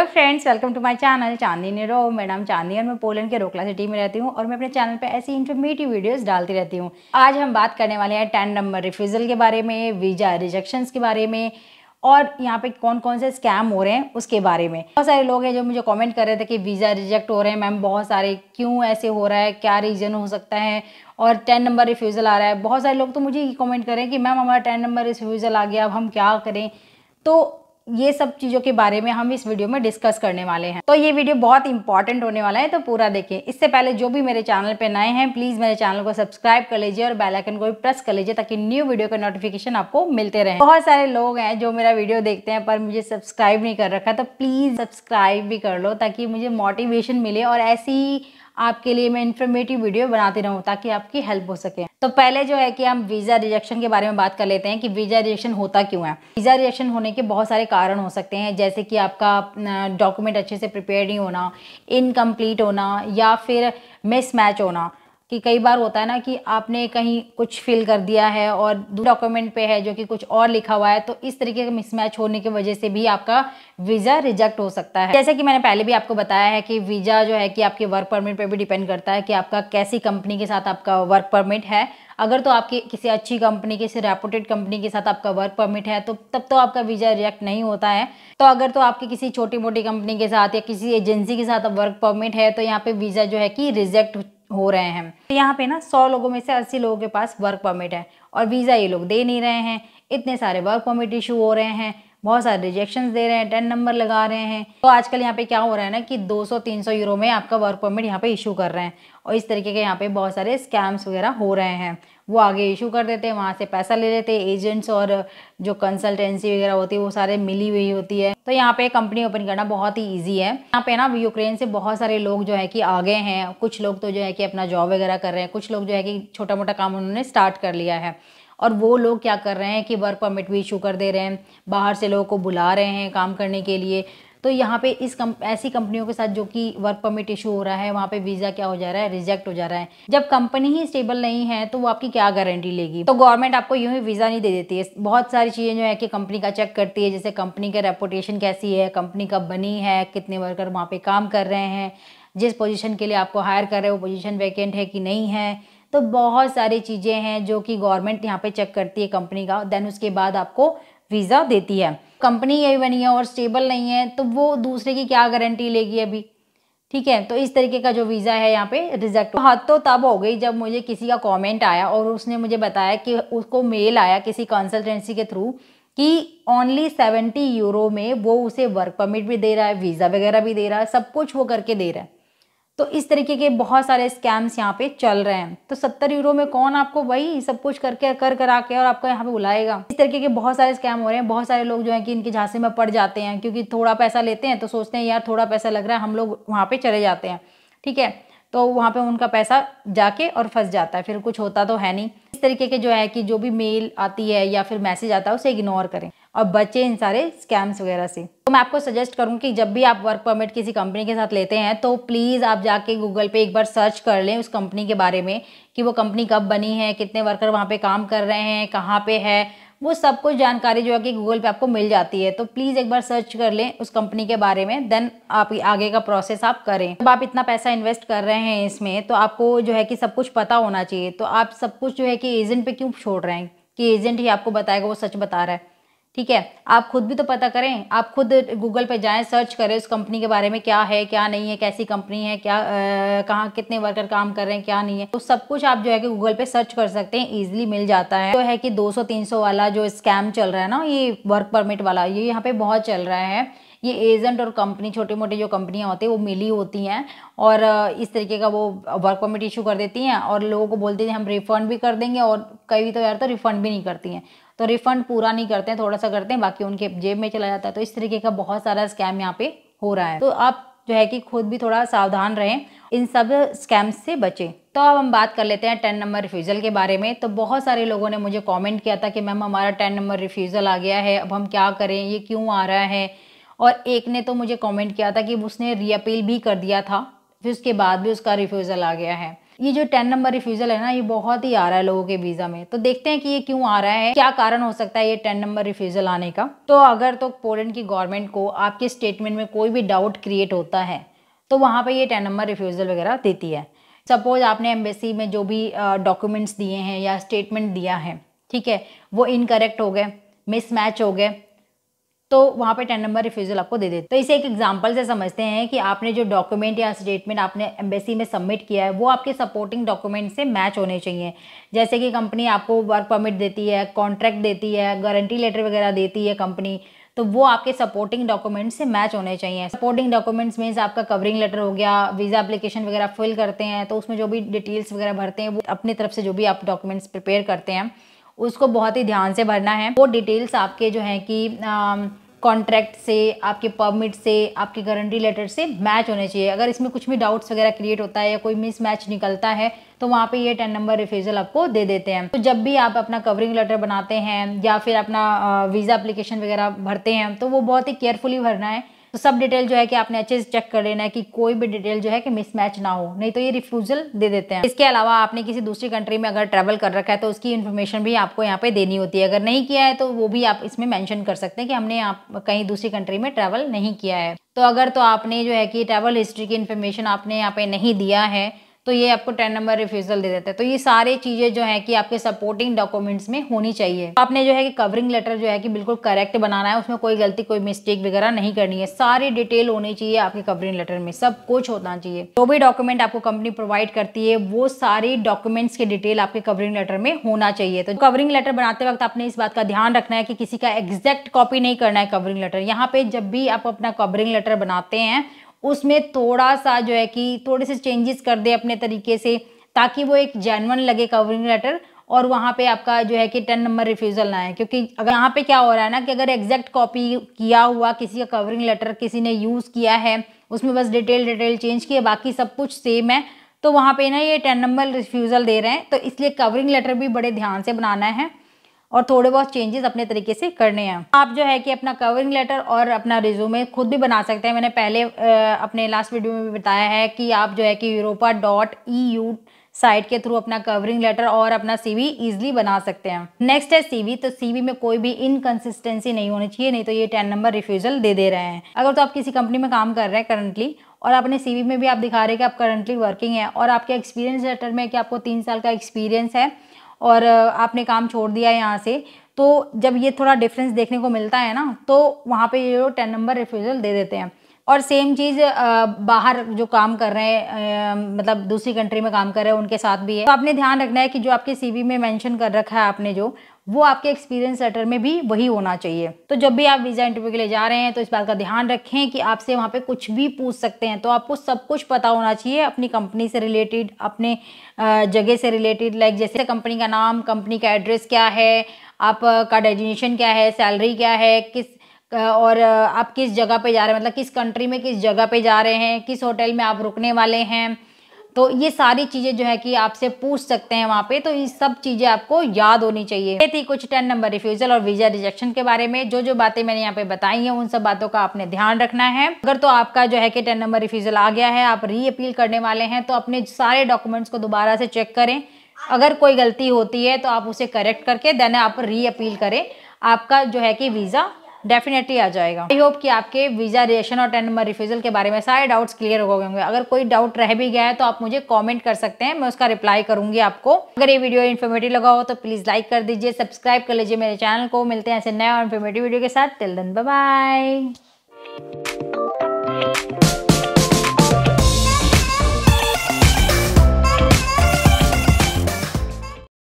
Hello friends, welcome to my channel Chandni Ro. मेरा नाम चांदनी और मैं पोलैंड के रोकला सिटी में रहती हूँ और मैं अपने चैनल पे ऐसी इन्फॉर्मेटिव वीडियोस डालती रहती हूँ। आज हम बात करने वाले हैं 10 नंबर रिफ्यूज़ल के बारे में, वीज़ा रिजेक्शंस के बारे में और यहाँ पे कौन कौन से स्कैम हो रहे हैं उसके बारे में। बहुत सारे लोग हैं जो मुझे कमेंट कर रहे थे कि वीज़ा रिजेक्ट हो रहे हैं मैम, बहुत सारे, क्यों ऐसे हो रहा है, क्या रीज़न हो सकता है, और 10 नंबर रिफ्यूज़ल आ रहा है। बहुत सारे लोग तो मुझे ये कमेंट कर रहे हैं कि मैम हमारा 10 नंबर रिफ्यूज़ल आ गया, अब हम क्या करें। तो ये सब चीज़ों के बारे में हम इस वीडियो में डिस्कस करने वाले हैं। तो ये वीडियो बहुत इंपॉर्टेंट होने वाला है, तो पूरा देखिए। इससे पहले जो भी मेरे चैनल पे नए हैं प्लीज़ मेरे चैनल को सब्सक्राइब कर लीजिए और बेल आइकन को भी प्रेस कर लीजिए ताकि न्यू वीडियो का नोटिफिकेशन आपको मिलते रहे। बहुत सारे लोग हैं जो मेरा वीडियो देखते हैं पर मुझे सब्सक्राइब नहीं कर रखा, तो प्लीज़ सब्सक्राइब भी कर लो ताकि मुझे मोटिवेशन मिले और ऐसी आपके लिए मैं इन्फॉर्मेटिव वीडियो बनाती रहूँ ताकि आपकी हेल्प हो सके। तो पहले जो है कि हम वीज़ा रिजेक्शन के बारे में बात कर लेते हैं कि वीज़ा रिजेक्शन होता क्यों है। वीज़ा रिजेक्शन होने के बहुत सारे कारण हो सकते हैं, जैसे कि आपका डॉक्यूमेंट अच्छे से प्रिपेयर नहीं होना, इनकम्प्लीट होना, या फिर मिसमैच होना। कि कई बार होता है ना कि आपने कहीं कुछ फिल कर दिया है और डॉक्यूमेंट पे है जो कि कुछ और लिखा हुआ है, तो इस तरीके का मिसमैच होने की वजह से भी आपका वीज़ा रिजेक्ट हो सकता है। जैसे कि मैंने पहले भी आपको बताया है कि वीज़ा जो है कि आपके वर्क परमिट पे भी डिपेंड करता है कि आपका कैसी कंपनी के साथ आपका वर्क परमिट है। अगर तो आपकी किसी अच्छी कंपनी, किसी रेपुटेड कंपनी के साथ आपका वर्क परमिट है तो तब तो आपका वीज़ा रिजेक्ट नहीं होता है। तो अगर तो आपकी किसी छोटी मोटी कंपनी के साथ या किसी एजेंसी के साथ वर्क परमिट है तो यहाँ पे वीज़ा जो है कि रिजेक्ट हो रहे हैं। तो यहाँ पे ना 100 लोगों में से 80 लोगों के पास वर्क परमिट है और वीज़ा ये लोग दे नहीं रहे हैं। इतने सारे वर्क परमिट इशू हो रहे हैं, बहुत सारे रिजेक्शंस दे रहे हैं, 10 नंबर लगा रहे हैं। तो आजकल यहाँ पे क्या हो रहा है ना कि 200-300 यूरो में आपका वर्क परमिट यहाँ पे इशू कर रहे हैं और इस तरीके के यहाँ पे बहुत सारे स्कैम्स वगैरह हो रहे हैं। वो आगे इशू कर देते हैं, वहाँ से पैसा ले लेते हैं। एजेंट्स और जो कंसल्टेंसी वगैरह होती है वो सारे मिली हुई होती है। तो यहाँ पे कंपनी ओपन करना बहुत ही ईजी है। यहाँ पे ना यूक्रेन से बहुत सारे लोग जो है कि आगे हैं। कुछ लोग तो जो है कि अपना जॉब वगैरह कर रहे हैं, कुछ लोग जो है कि छोटा मोटा काम उन्होंने स्टार्ट कर लिया है। और वो लोग क्या कर रहे हैं कि वर्क परमिट भी इशू कर दे रहे हैं, बाहर से लोगों को बुला रहे हैं काम करने के लिए। तो यहाँ पे ऐसी कंपनियों के साथ जो कि वर्क परमिट इशू हो रहा है, वहाँ पे वीज़ा क्या हो जा रहा है, रिजेक्ट हो जा रहा है। जब कंपनी ही स्टेबल नहीं है तो वो आपकी क्या गारंटी लेगी। तो गवर्नमेंट आपको यूं ही वीज़ा नहीं दे देती है। बहुत सारी चीज़ें जो है कि कंपनी का चेक करती है, जैसे कंपनी का रेपुटेशन कैसी है, कंपनी कब बनी है, कितने वर्कर वहाँ पे काम कर रहे हैं, जिस पोजीशन के लिए आपको हायर कर रहे हैं वो पोजीशन वैकेंट है कि नहीं है। तो बहुत सारी चीज़ें हैं जो कि गवर्नमेंट यहाँ पे चेक करती है कंपनी का, देन उसके बाद आपको वीज़ा देती है। कंपनी यही बनी है और स्टेबल नहीं है तो वो दूसरे की क्या गारंटी लेगी अभी, ठीक है। तो इस तरीके का जो वीज़ा है यहाँ पे रिजेक्ट हद तो तब हो गई जब मुझे किसी का कमेंट आया और उसने मुझे बताया कि उसको मेल आया किसी कंसल्टेंसी के थ्रू कि ओनली 70 यूरो में वो उसे वर्क परमिट भी दे रहा है, वीज़ा वगैरह भी दे रहा है, सब कुछ वो करके दे रहा है। तो इस तरीके के बहुत सारे स्कैम्स यहाँ पे चल रहे हैं। तो 70 यूरो में कौन आपको वही सब कुछ करके करा के और आपको यहाँ पे बुलाएगा। इस तरीके के बहुत सारे स्कैम हो रहे हैं। बहुत सारे लोग जो है कि इनके झांसे में पड़ जाते हैं, क्योंकि थोड़ा पैसा लेते हैं तो सोचते हैं यार थोड़ा पैसा लग रहा है, हम लोग वहाँ पे चले जाते हैं, ठीक है। तो वहाँ पे उनका पैसा जाके और फंस जाता है, फिर कुछ होता तो है नहीं। इस तरीके के जो है कि जो भी मेल आती है या फिर मैसेज आता है उसे इग्नोर करें और बचे इन सारे स्कैम्स वगैरह से। तो मैं आपको सजेस्ट करूँ कि जब भी आप वर्क परमिट किसी कंपनी के साथ लेते हैं तो प्लीज़ आप जाके गूगल पे एक बार सर्च कर लें उस कंपनी के बारे में कि वो कंपनी कब बनी है, कितने वर्कर वहाँ पे काम कर रहे हैं, कहाँ पे है, वो सब कुछ जानकारी जो है कि गूगल पे आपको मिल जाती है। तो प्लीज़ एक बार सर्च कर लें उस कंपनी के बारे में, देन आप आगे का प्रोसेस आप करें। जब आप इतना पैसा इन्वेस्ट कर रहे हैं इसमें तो आपको जो है कि सब कुछ पता होना चाहिए। तो आप सब कुछ जो है कि एजेंट पे क्यों छोड़ रहे हैं कि एजेंट ही आपको बताएगा वो सच बता रहा है, ठीक है। आप खुद भी तो पता करें, आप खुद गूगल पे जाएं, सर्च करें उस कंपनी के बारे में, क्या है क्या नहीं है, कैसी कंपनी है, क्या कहाँ कितने वर्कर काम कर रहे हैं, क्या नहीं है। तो सब कुछ आप जो है कि गूगल पे सर्च कर सकते हैं, इजीली मिल जाता है। तो है कि 200-300 वाला जो स्कैम चल रहा है ना, ये वर्क परमिट वाला, ये यहाँ पे बहुत चल रहा है। ये एजेंट और कंपनी, छोटी मोटी जो कंपनियां होती है वो मिली होती हैं और इस तरीके का वो वर्क परमिट इशू कर देती हैं और लोगों को बोलती हैं हम रिफंड भी कर देंगे, और कई तो यार तो रिफंड भी नहीं करती हैं। तो रिफंड पूरा नहीं करते हैं, थोड़ा सा करते हैं, बाकी उनके जेब में चला जाता है। तो इस तरीके का बहुत सारा स्कैम यहाँ पे हो रहा है। तो आप जो है कि खुद भी थोड़ा सावधान रहें, इन सब स्कैम्स से बचें। तो अब हम बात कर लेते हैं 10 नंबर रिफ्यूज़ल के बारे में। तो बहुत सारे लोगों ने मुझे कमेंट किया था कि मैम हमारा 10 नंबर रिफ्यूज़ल आ गया है, अब हम क्या करें, ये क्यों आ रहा है। और एक ने तो मुझे कमेंट किया था कि उसने रीअपील भी कर दिया था, फिर उसके बाद भी उसका रिफ्यूज़ल आ गया है। ये जो 10 नंबर रिफ्यूज़ल है ना, ये बहुत ही आ रहा है लोगों के वीज़ा में। तो देखते हैं कि ये क्यों आ रहा है, क्या कारण हो सकता है ये 10 नंबर रिफ्यूज़ल आने का। तो अगर तो पोलैंड की गवर्नमेंट को आपके स्टेटमेंट में कोई भी डाउट क्रिएट होता है तो वहाँ पे ये 10 नंबर रिफ्यूज़ल वगैरह देती है। सपोज आपने एम्बेसी में जो भी डॉक्यूमेंट्स दिए हैं या स्टेटमेंट दिया है, ठीक है, वो इनकरेक्ट हो गए, मिसमैच हो गए, तो वहाँ पे 10 नंबर रिफ्यूज़ल आपको दे देते। तो इसे एक एग्जांपल से समझते हैं कि आपने जो डॉक्यूमेंट या स्टेटमेंट आपने एम्बेसी में सबमिट किया है वो आपके सपोर्टिंग डॉक्यूमेंट से मैच होने चाहिए। जैसे कि कंपनी आपको वर्क परमिट देती है, कॉन्ट्रैक्ट देती है, गारंटी लेटर वगैरह देती है कंपनी, तो वो आपके सपोर्टिंग डॉक्यूमेंट से मैच होने चाहिए। सपोर्टिंग डॉक्यूमेंट्स मीन्स आपका कवरिंग लेटर हो गया, वीज़ा एप्लीकेशन वगैरह फिल करते हैं तो उसमें जो भी डिटेल्स वगैरह भरते हैं वो अपनी तरफ से जो भी आप डॉक्यूमेंट्स प्रिपेयर करते हैं उसको बहुत ही ध्यान से भरना है। वो डिटेल्स आपके जो है कि कॉन्ट्रैक्ट से, आपके परमिट से, आपके गारंटी लेटर से मैच होने चाहिए। अगर इसमें कुछ भी डाउट्स वगैरह क्रिएट होता है या कोई मिसमैच निकलता है तो वहाँ पे ये 10 नंबर रिफ्यूज़ल आपको दे देते हैं। तो जब भी आप अपना कवरिंग लेटर बनाते हैं या फिर अपना वीज़ा एप्लीकेशन वगैरह भरते हैं तो वो बहुत ही केयरफुली भरना है। तो सब डिटेल जो है कि आपने अच्छे से चेक कर लेना है कि कोई भी डिटेल जो है कि मिसमैच ना हो, नहीं तो ये रिफ्यूज़ल दे देते हैं। इसके अलावा आपने किसी दूसरी कंट्री में अगर ट्रैवल कर रखा है तो उसकी इन्फॉर्मेशन भी आपको यहाँ पे देनी होती है। अगर नहीं किया है तो वो भी आप इसमें मेंशन कर सकते हैं कि हमने कहीं दूसरी कंट्री में ट्रैवल नहीं किया है। तो अगर तो आपने जो है कि ट्रैवल हिस्ट्री की इन्फॉर्मेशन आपने यहाँ पे नहीं दिया है तो ये आपको 10 नंबर रिफ्यूज़ल दे देता है। तो ये सारी चीज़ें जो है कि आपके सपोर्टिंग डॉक्यूमेंट्स में होनी चाहिए। तो आपने जो है कि कवरिंग लेटर जो है कि बिल्कुल करेक्ट बनाना है, उसमें कोई गलती, कोई मिस्टेक वगैरह नहीं करनी है। सारी डिटेल होनी चाहिए आपके कवरिंग लेटर में, सब कुछ होना चाहिए। जो भी डॉक्यूमेंट आपको कंपनी प्रोवाइड करती है वो सारी डॉक्यूमेंट्स की डिटेल आपके कवरिंग लेटर में होना चाहिए। तो कवरिंग लेटर बनाते वक्त आपने इस बात का ध्यान रखना है कि किसी का एग्जैक्ट कॉपी नहीं करना है कवरिंग लेटर। यहाँ पे जब भी आप अपना कवरिंग लेटर बनाते हैं उसमें थोड़ा सा जो है कि थोड़े से चेंजेस कर दे अपने तरीके से, ताकि वो एक जेन्युइन लगे कवरिंग लेटर और वहाँ पे आपका जो है कि 10 नंबर रिफ्यूज़ल ना है। क्योंकि अगर यहाँ पे क्या हो रहा है ना कि अगर एग्जैक्ट कॉपी किया हुआ किसी का कवरिंग लेटर किसी ने यूज़ किया है, उसमें बस डिटेल चेंज की है, बाकी सब कुछ सेम है, तो वहाँ पे ना ये 10 नंबर रिफ्यूज़ल दे रहे हैं। तो इसलिए कवरिंग लेटर भी बड़े ध्यान से बनाना है और थोड़े बहुत चेंजेस अपने तरीके से करने हैं। आप जो है कि अपना कवरिंग लेटर और अपना रिज्यूमे खुद भी बना सकते हैं। मैंने पहले अपने लास्ट वीडियो में भी बताया है कि आप जो है कि europa.eu साइट के थ्रू अपना कवरिंग लेटर और अपना सीवी इजीली बना सकते हैं। नेक्स्ट है सीवी। तो सीवी में कोई भी इनकंसिस्टेंसी नहीं होनी चाहिए, नहीं तो ये 10 नंबर रिफ्यूज़ल दे रहे हैं। अगर तो आप किसी कंपनी में काम कर रहे हैं करंटली और अपने सीवी में भी आप दिखा रहे हैं कि आप करंटली वर्किंग है और आपके एक्सपीरियंस लेटर में कि आपको 3 साल का एक्सपीरियंस है और आपने काम छोड़ दिया है यहाँ से, तो जब ये थोड़ा डिफरेंस देखने को मिलता है ना तो वहाँ पे ये 10 नंबर रिफ्यूज़ल दे देते हैं। और सेम चीज़ बाहर जो काम कर रहे हैं मतलब दूसरी कंट्री में काम कर रहे हैं उनके साथ भी है। तो आपने ध्यान रखना है कि जो आपके सीवी में मेंशन कर रखा है आपने जो, वो आपके एक्सपीरियंस लेटर में भी वही होना चाहिए। तो जब भी आप वीज़ा इंटरव्यू के लिए जा रहे हैं तो इस बात का ध्यान रखें कि आपसे वहाँ पे कुछ भी पूछ सकते हैं, तो आपको सब कुछ पता होना चाहिए अपनी कंपनी से रिलेटेड, अपने जगह से रिलेटेड। लाइक जैसे कंपनी का नाम, कंपनी का एड्रेस क्या है, आपका डेजिग्नेशन क्या है, सैलरी क्या है, और आप किस जगह पे जा रहे हैं, मतलब किस कंट्री में किस जगह पे जा रहे हैं, किस होटल में आप रुकने वाले हैं। तो ये सारी चीज़ें जो है कि आपसे पूछ सकते हैं वहाँ पे, तो ये सब चीज़ें आपको याद होनी चाहिए। ये थी कुछ 10 नंबर रिफ्यूज़ल और वीज़ा रिजेक्शन के बारे में। जो जो बातें मैंने यहाँ पे बताई हैं उन सब बातों का आपने ध्यान रखना है। अगर तो आपका जो है कि 10 नंबर रिफ्यूज़ल आ गया है, आप री अपील करने वाले हैं, तो अपने सारे डॉक्यूमेंट्स को दोबारा से चेक करें। अगर कोई गलती होती है तो आप उसे करेक्ट करके देन आप री अपील करें, आपका जो है कि वीज़ा डेफिनेटली आ जाएगा। आई होप कि आपके वीज़ा रिजेक्शन और 10 नंबर रिफ्यूज़ल के बारे में सारे डाउट्स क्लियर हो गए होंगे। अगर कोई डाउट रह भी गया है तो आप मुझे कमेंट कर सकते हैं, मैं उसका रिप्लाई करूंगी आपको। अगर ये वीडियो इन्फॉर्मेटिव लगा हो तो प्लीज़ लाइक कर दीजिए, सब्सक्राइब कर लीजिए मेरे चैनल को। मिलते हैं ऐसे नए और इन्फॉर्मेटिव वीडियो के साथ। Till then bye bye.